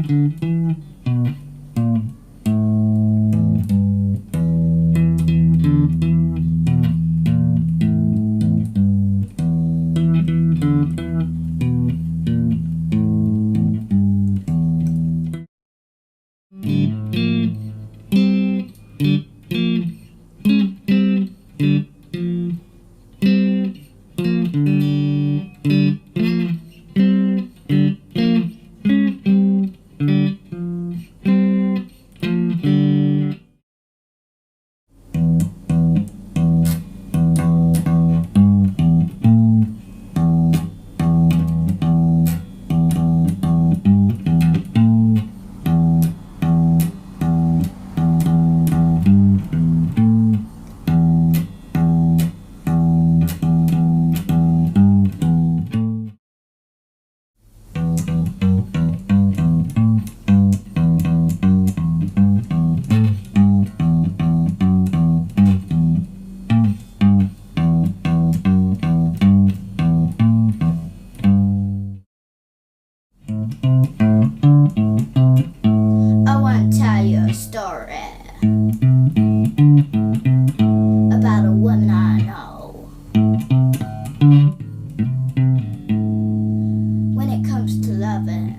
I want to tell you a story about a woman I know. When it comes to loving,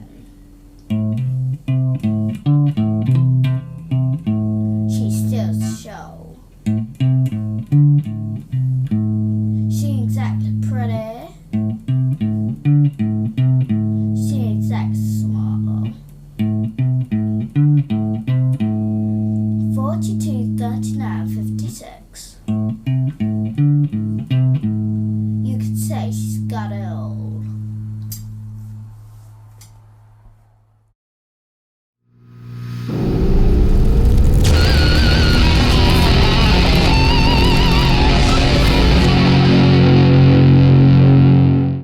she steals the show. She ain't exactly pretty. She ain't exactly smart. 42, 39, 56. You could say she's got it all.